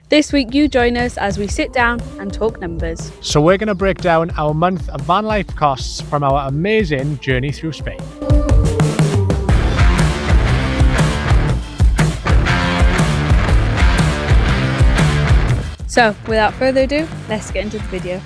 This week you join us as we sit down and talk numbers. So we're going to break down our month of van life costs from our amazing journey through Spain. So without further ado, let's get into the video.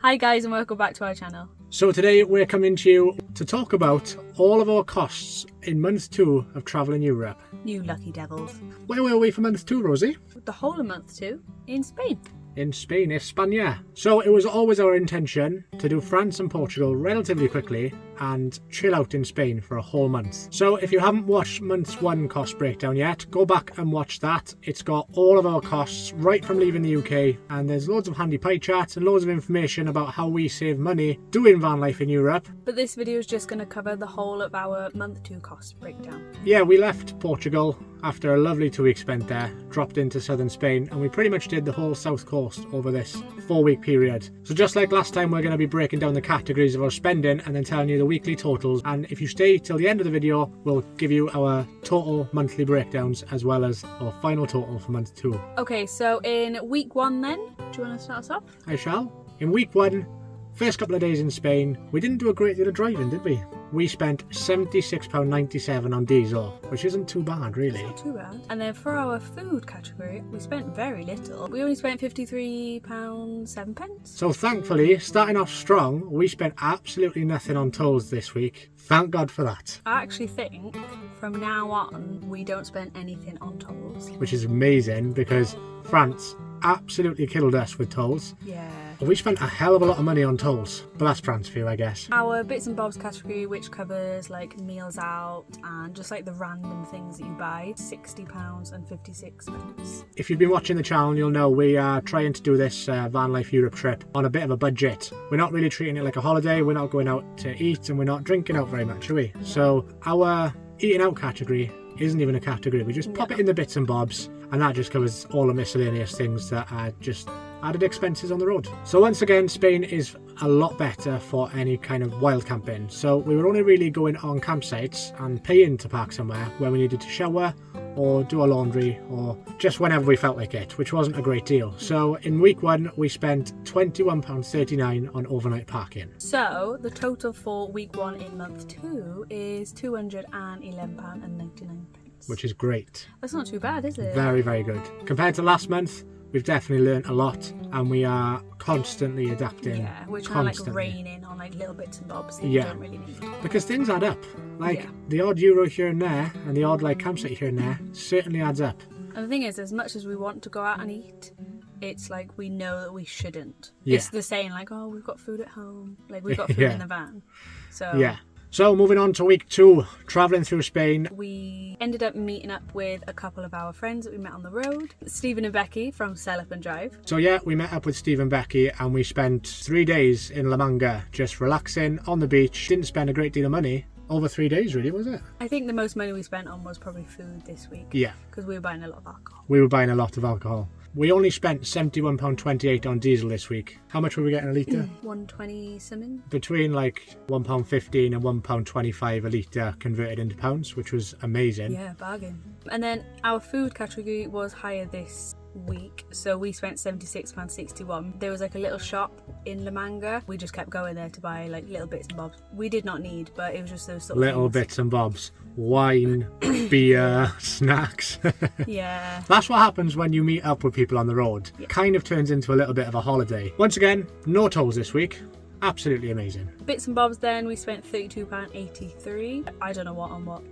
Hi guys, and welcome back to our channel. So today we're coming to you to talk about all of our costs in month 2 of travelling Europe. You lucky devils. Where were we for month 2, Rosie? The whole of month 2 in Spain. In Spain, España. So it was always our intention to do France and Portugal relatively quickly and chill out in Spain for a whole month. So if you haven't watched month 1 cost breakdown yet, go back and watch that. It's got all of our costs right from leaving the UK, and there's loads of handy pie charts and loads of information about how we save money doing van life in Europe. But this video is just going to cover the whole of our month 2 cost breakdown. Yeah, we left Portugal after a lovely 2 weeks spent there, dropped into southern Spain, and we pretty much did the whole south coast over this 4-week period. So just like last time, we're going to be breaking down the categories of our spending and then telling you the weekly totals. And if you stay till the end of the video, we'll give you our total monthly breakdowns as well as our final total for month 2. Okay, so in week 1 then, do you want to start us off? I shall. In week 1, first couple of days in Spain, we didn't do a great deal of driving, did we? We spent £76.97 on diesel, which isn't too bad, really. Not too bad. And then for our food category, we spent very little. We only spent £53.07. So thankfully, starting off strong, we spent absolutely nothing on tolls this week. Thank God for that. I actually think from now on, we don't spend anything on tolls. Which is amazing because France absolutely killed us with tolls. Yeah. We spent a hell of a lot of money on tolls, but that's France for you, I guess. Our bits and bobs category, which covers like meals out and just like the random things that you buy, £60.56. If you've been watching the channel, you'll know we are trying to do this Van Life Europe trip on a bit of a budget. We're not really treating it like a holiday, we're not going out to eat, and we're not drinking out very much, are we? So our eating out category isn't even a category, we just pop it in the bits and bobs, and that just covers all the miscellaneous things that are just added expenses on the road. So once again, Spain is a lot better for any kind of wild camping. So we were only really going on campsites and paying to park somewhere when we needed to shower or do our laundry or just whenever we felt like it, which wasn't a great deal. So in week 1, we spent £21.39 on overnight parking. So the total for week 1 in month 2 is £211.99. Which is great. That's not too bad, is it? Very, very good. Compared to last month, we've definitely learnt a lot, and we are constantly adapting. Yeah, we're trying to like rein in on like little bits and bobs that you don't really need. Because things add up. Like the odd euro here and there, and the odd like campsite here and there, certainly adds up. And the thing is, as much as we want to go out and eat, it's like we know that we shouldn't. Yeah. It's the saying like, oh, we've got food at home. Like we've got food in the van. So yeah. So moving on to week 2, travelling through Spain. We ended up meeting up with a couple of our friends that we met on the road. Stephen and Becky from Sell Up and Drive. So yeah, we met up with Steve and Becky and we spent 3 days in La Manga, just relaxing on the beach. Didn't spend a great deal of money. Over 3 days really, was it? I think the most money we spent on was probably food this week. Yeah. Because we were buying a lot of alcohol. We were buying a lot of alcohol. We only spent £71.28 on diesel this week. How much were we getting a litre? 120 something. Between like £1.15 and £1.25 a litre converted into pounds, which was amazing. Yeah, bargain. And then our food category was higher this week, so we spent £76.61. There was like a little shop in La Manga. We just kept going there to buy like little bits and bobs we did not need, but it was just those sort of little things. Bits and bobs. Wine, beer, snacks. Yeah. That's what happens when you meet up with people on the road. Yeah. Kind of turns into a little bit of a holiday. Once again, no tolls this week. Absolutely amazing. Bits and bobs then, we spent £32.83. I don't know what on what.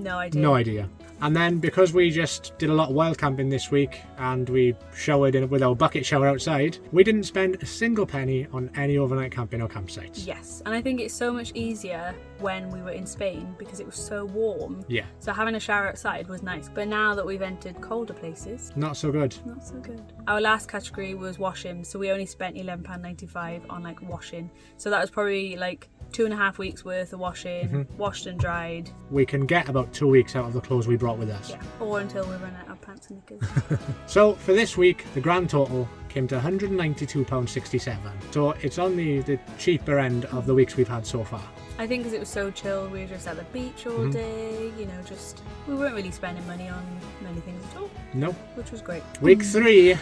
No idea. No idea. And then because we just did a lot of wild camping this week and we showered with our bucket shower outside, we didn't spend a single penny on any overnight camping or campsites. Yes, and I think it's so much easier when we were in Spain because it was so warm. Yeah. So having a shower outside was nice. But now that we've entered colder places, not so good. Not so good. Our last category was washing, so we only spent £11.95 on like washing. So that was probably like 2.5 weeks worth of washing, washed and dried. We can get about 2 weeks out of the clothes we brought with us. Yeah, or until we run out of pants and knickers. So for this week, the grand total came to £192.67. So it's on the cheaper end of the weeks we've had so far. I think because it was so chill, we were just at the beach all day, you know, we weren't really spending money on many things at all. No. Which was great. Week 3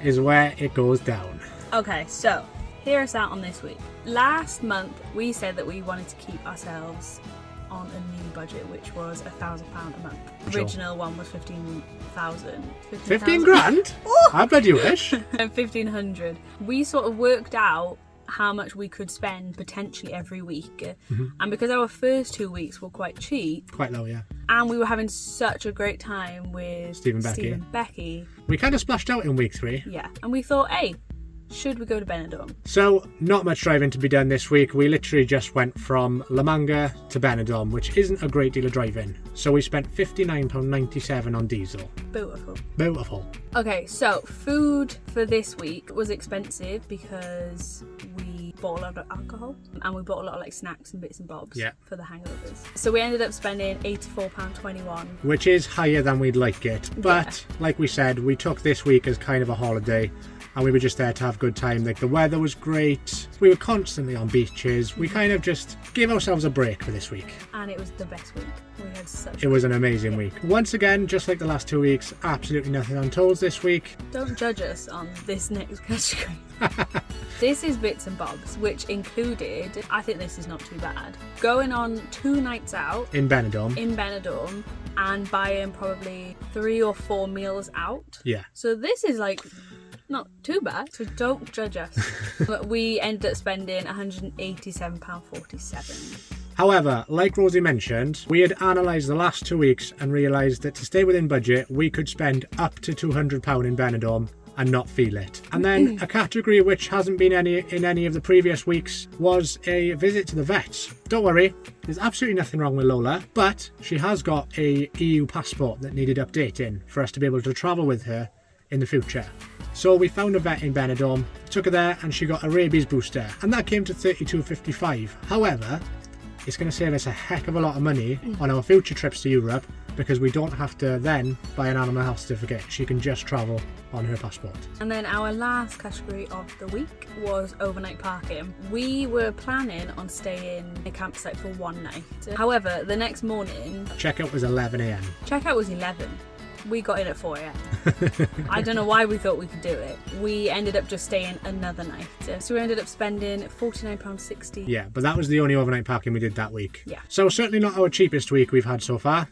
is where it goes down. Okay, so hear us out on this week. Last month, we said that we wanted to keep ourselves on a new budget, which was £1,000 a month. The Sure. original one was 15,000. 15 grand? I bet you wish. And 1,500. We sort of worked out how much we could spend potentially every week. And because our first 2 weeks were quite cheap, Quite low, yeah. and we were having such a great time with Steve and Becky, We kind of splashed out in week 3. yeah, and we thought, hey, should we go to Benidorm? So, not much driving to be done this week. We literally just went from La Manga to Benidorm, which isn't a great deal of driving. So we spent £59.97 on diesel. Beautiful. Beautiful. Okay, so food for this week was expensive because we bought a lot of alcohol and we bought a lot of like snacks and bits and bobs for the hangovers. So we ended up spending £84.21. Which is higher than we'd like it. But, like we said, we took this week as kind of a holiday. And we were just there to have a good time. Like, the weather was great. We were constantly on beaches. We kind of just gave ourselves a break for this week. And it was the best week. We had such It was an amazing week. Once again, just like the last 2 weeks, absolutely nothing on tolls this week. Don't judge us on this next category. This is bits and bobs, which included, I think this is not too bad, going on 2 nights out In Benidorm. And buying probably 3 or 4 meals out. Yeah. So this is like not too bad, so don't judge us. But we ended up spending £187.47. However, like Rosie mentioned, we had analysed the last 2 weeks and realised that to stay within budget, we could spend up to £200 in Benidorm and not feel it. And then a category which hasn't been in any of the previous weeks was a visit to the vets. Don't worry, there's absolutely nothing wrong with Lola, but she has got a EU passport that needed updating for us to be able to travel with her in the future. So we found a vet in Benidorm, took her there, and she got a rabies booster, and that came to £32.55. However, it's going to save us a heck of a lot of money on our future trips to Europe because we don't have to then buy an animal health certificate. She can just travel on her passport. And then our last category of the week was overnight parking. We were planning on staying in a campsite for 1 night. However, the next morning, Checkout was 11 a.m. Checkout was 11. We got in at 4 a.m. I don't know why we thought we could do it. We ended up just staying another night. So we ended up spending £49.60. Yeah, but that was the only overnight parking we did that week. Yeah. So certainly not our cheapest week we've had so far.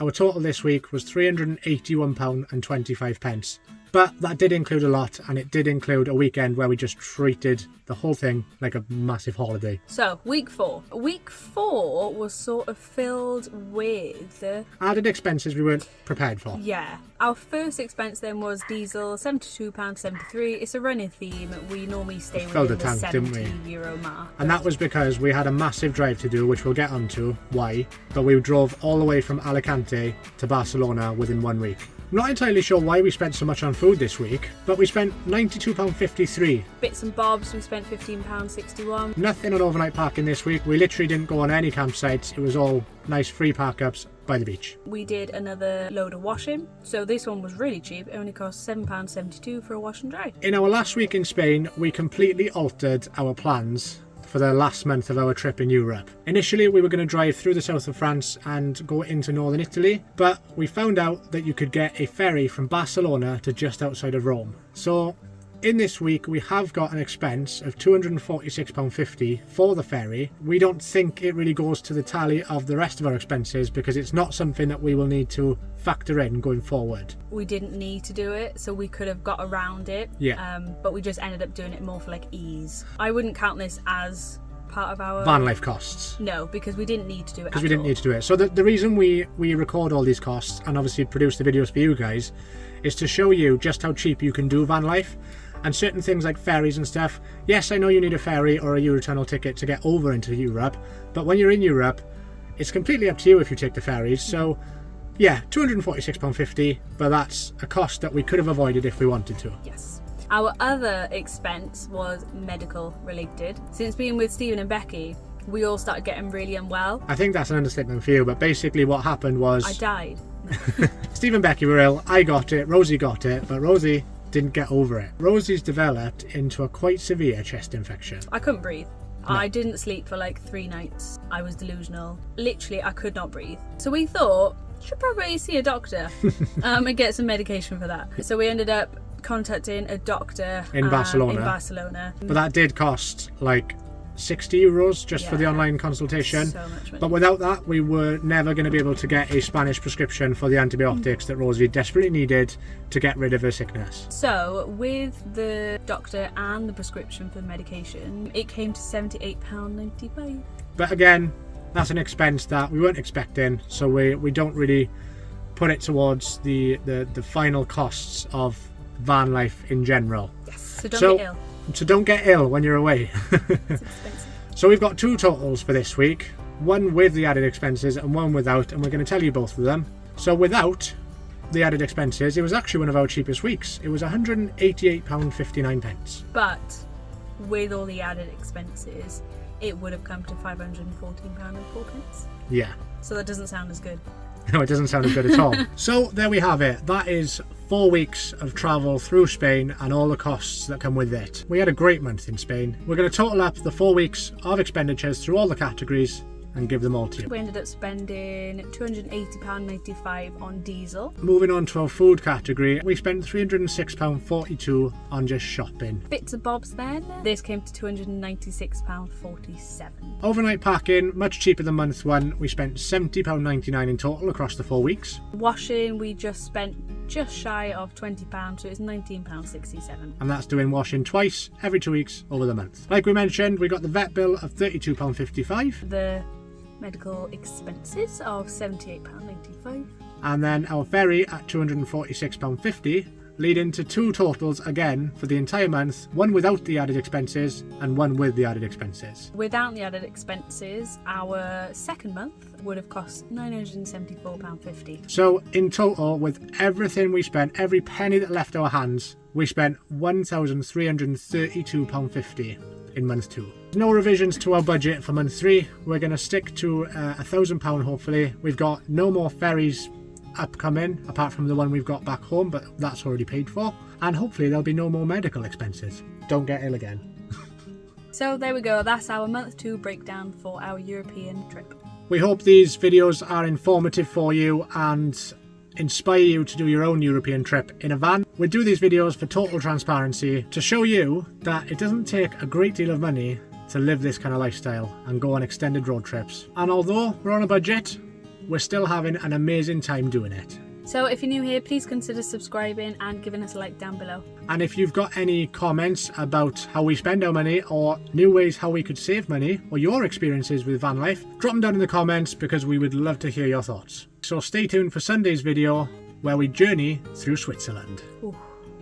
Our total this week was £381.25. But that did include a lot, and it did include a weekend where we just treated the whole thing like a massive holiday. So, week 4. Week 4 was sort of filled with added expenses we weren't prepared for. Yeah. Our first expense then was diesel, £72.73. It's a running theme. We normally stay within the €70 mark. And that was because we had a massive drive to do, which we'll get onto why, but we drove all the way from Alicante to Barcelona within 1 week. I'm not entirely sure why we spent so much on food this week, but we spent £92.53. Bits and bobs, we spent £15.61. Nothing on overnight parking this week. We literally didn't go on any campsites. It was all nice free park-ups by the beach. We did another load of washing. So this one was really cheap. It only cost £7.72 for a wash and dry. In our last week in Spain, we completely altered our plans for the last month of our trip in Europe. Initially, we were going to drive through the south of France and go into northern Italy, but we found out that you could get a ferry from Barcelona to just outside of Rome. So in this week, we have got an expense of £246.50 for the ferry. We don't think it really goes to the tally of the rest of our expenses because it's not something that we will need to factor in going forward. We didn't need to do it, so we could have got around it. But we just ended up doing it more for like ease. I wouldn't count this as part of our van life costs. No, because we didn't need to do it. Because we didn't need to do it. So the reason we record all these costs and obviously produce the videos for you guys is to show you just how cheap you can do van life. And certain things like ferries and stuff, yes, I know you need a ferry or a Eurotunnel ticket to get over into Europe, but when you're in Europe, it's completely up to you if you take the ferries. So yeah, £246.50, but that's a cost that we could have avoided if we wanted to. Yes. Our other expense was medical related. Since being with Stephen and Becky, we all started getting really unwell. I think that's an understatement for you, but basically what happened was... I died. Steve and Becky were ill, I got it, Rosie got it, but Rosie didn't get over it. Rosie's developed into a quite severe chest infection. I couldn't breathe. No. I didn't sleep for like 3 nights. I was delusional. Literally, I could not breathe. So we thought, should probably see a doctor and get some medication for that. So we ended up contacting a doctor In Barcelona. In Barcelona. But that did cost like 60 euros just for the online consultation. So much money. But without that, we were never going to be able to get a Spanish prescription for the antibiotics that Rosie desperately needed to get rid of her sickness. So with the doctor and the prescription for the medication, it came to £78.95. But again, that's an expense that we weren't expecting, so we don't really put it towards the final costs of van life in general. Yes, so don't get ill. So don't get ill when you're away. It's expensive. So we've got 2 totals for this week, one with the added expenses and one without, and we're going to tell you both of them. So without the added expenses, it was actually one of our cheapest weeks. It was £188.59. But with all the added expenses, it would have come to £514.04. Yeah. So that doesn't sound as good. No, it doesn't sound as good at all. So there we have it. That is 4 weeks of travel through Spain and all the costs that come with it. We had a great month in Spain. We're going to total up the 4 weeks of expenditures through all the categories and give them all to you. We ended up spending £280.95 on diesel. Moving on to our food category, we spent £306.42 on just shopping. Bits and bobs then. This came to £296.47. Overnight packing, much cheaper than month 1. We spent £70.99 in total across the 4 weeks. Washing, we just spent just shy of £20, so it's £19.67. And that's doing washing twice every 2 weeks over the month. Like we mentioned, we got the vet bill of £32.55. The medical expenses of £78.95. And then our ferry at £246.50, leading to 2 totals again for the entire month, one without the added expenses and one with the added expenses. Without the added expenses, our second month would have cost £974.50. So in total, with everything we spent, every penny that left our hands, we spent £1,332.50 in month 2. No revisions to our budget for month 3. We're going to stick to £1,000 hopefully. We've got no more ferries upcoming apart from the one we've got back home, but that's already paid for. And hopefully there'll be no more medical expenses. Don't get ill again. So there we go. That's our month 2 breakdown for our European trip. We hope these videos are informative for you and inspire you to do your own European trip in a van. We do these videos for total transparency to show you that it doesn't take a great deal of money to live this kind of lifestyle and go on extended road trips. And although we're on a budget, we're still having an amazing time doing it. So if you're new here, please consider subscribing and giving us a like down below. And if you've got any comments about how we spend our money or new ways how we could save money or your experiences with van life, drop them down in the comments because we would love to hear your thoughts. So stay tuned for Sunday's video where we journey through Switzerland. Ooh,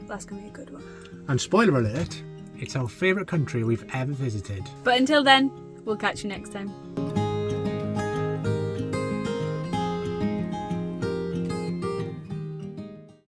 that's going to be a good one. And spoiler alert, it's our favourite country we've ever visited. But until then, we'll catch you next time.